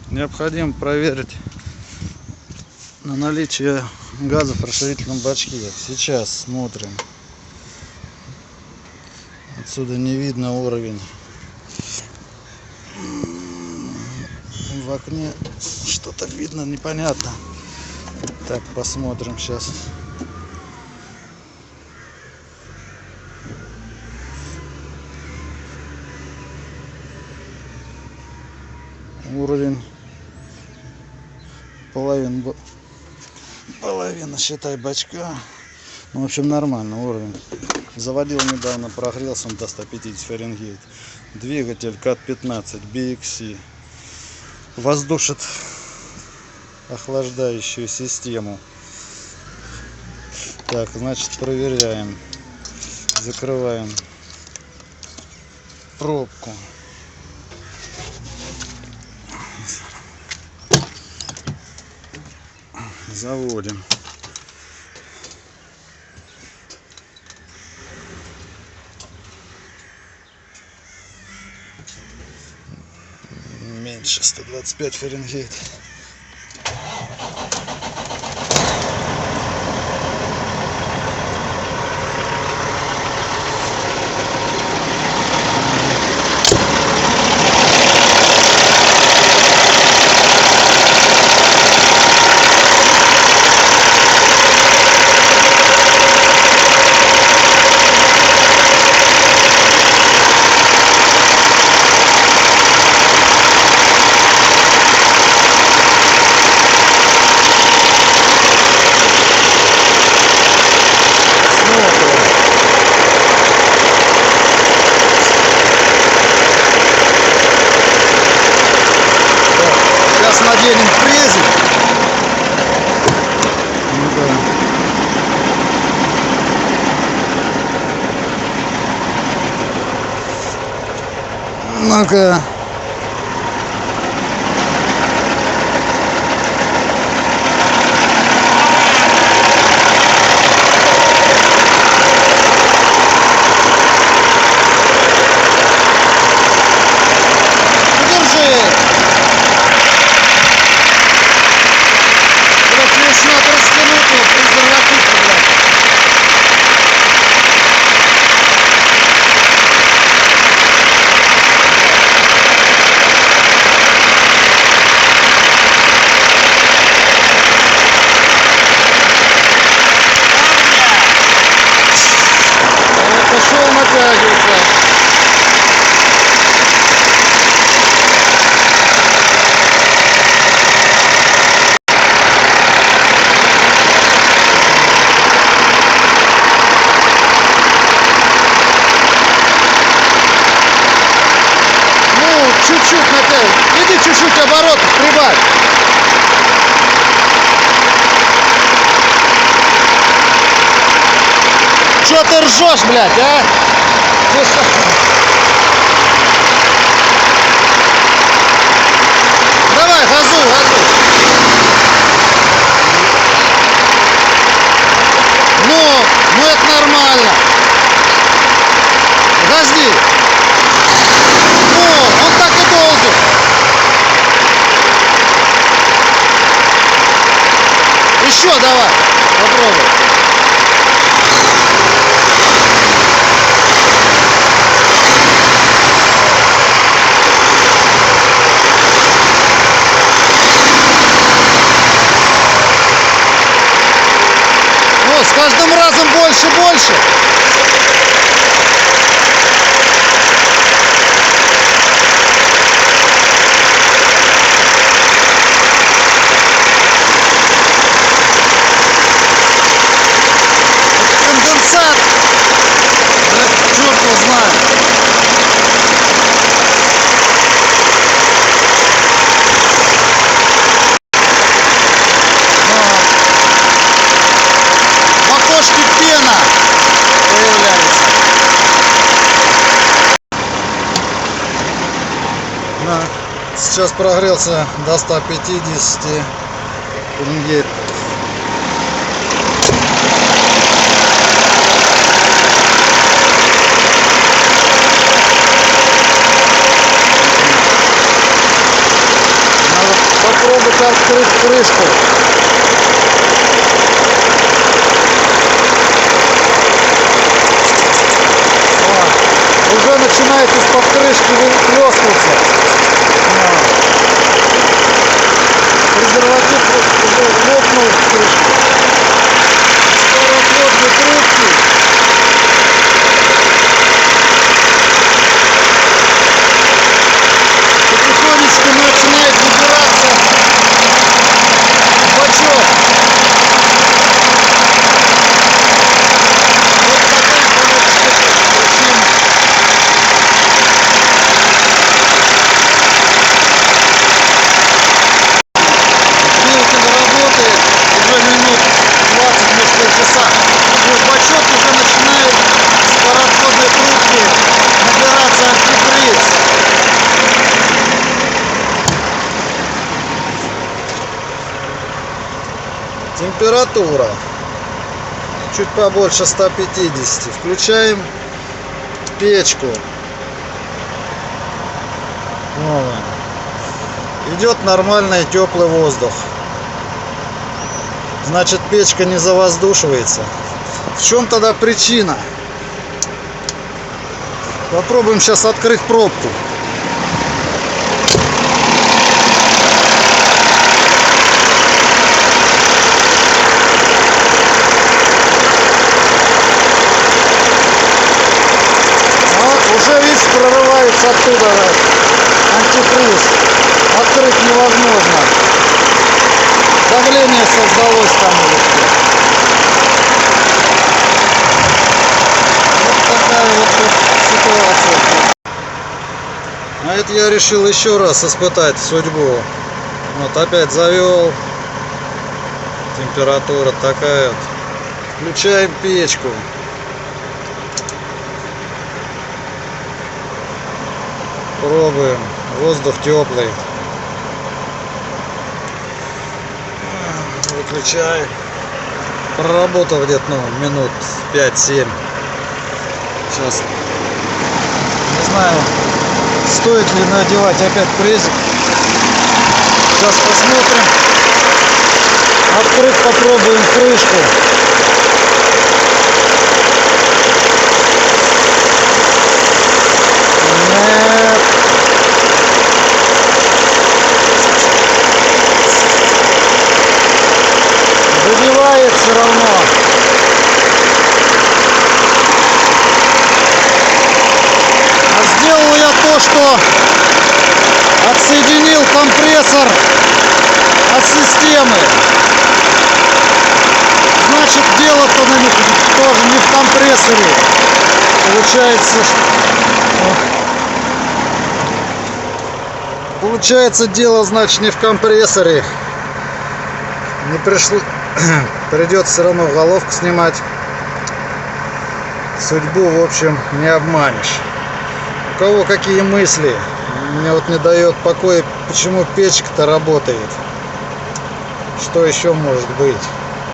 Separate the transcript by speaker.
Speaker 1: Необходимо проверить на наличие газа в расширительном бачке. Сейчас смотрим. Отсюда не видно уровень. В окне что-то видно непонятно. Так, посмотрим сейчас. Уровень половина, считай, бачка. Ну, в общем, нормально уровень. Заводил недавно, прогрелся он до 150 Фаренгейт. Двигатель КАТ-15 BXC. Воздушит охлаждающую систему. Так, значит, проверяем. Закрываем пробку. Заводим. Меньше 125 Фаренгейт. Сейчас наденем фрезер. Ну-ка. Пошел натягиваться. Ну, чуть-чуть натягивай. Иди чуть-чуть оборотов прибавь. Чё ты ржешь, блядь, а? Давай, газуй, газуй. Ну это нормально. Газни. Ну, он так и должен. Еще давай, попробуй. С каждым разом больше и больше. Конденсат. Черт его знает. Пена появляется. Сейчас прогрелся до 150 Фаренгейт. Надо попробовать открыть крышку. Уже начинает из-под крышки выплескиваться. Презерватив уже лопнул в крышке. Скоросводные трубки. Потихонечку начинает выбираться бачок. Бачок уже начинает с пароходной трубки набираться антифриз. Температура чуть побольше 150. Включаем печку. Идет нормальный теплый воздух. Значит, печка не завоздушивается. В чем тогда причина? Попробуем сейчас открыть пробку. Уже, видишь, прорывается оттуда антифриз. Открыть невозможно. Давление создалось там уже. Ситуация. А это я решил еще раз испытать судьбу. Вот опять завел. Температура такая вот. Включаем печку. Пробуем. Воздух теплый. Выключаем. Проработал где-то минут 5-7. Сейчас не знаю, стоит ли надевать опять презик. Сейчас посмотрим. Открыть попробуем крышку. Нет. Выбивает все равно. Сделал я то, что отсоединил компрессор от системы. Значит, дело-то на них тоже не в компрессоре. Получается, дело, значит, не в компрессоре. Не пришло. Придется все равно головку снимать. Судьбу, в общем, не обманешь. У кого какие мысли? Мне вот не дает покоя, почему печка-то работает. Что еще может быть?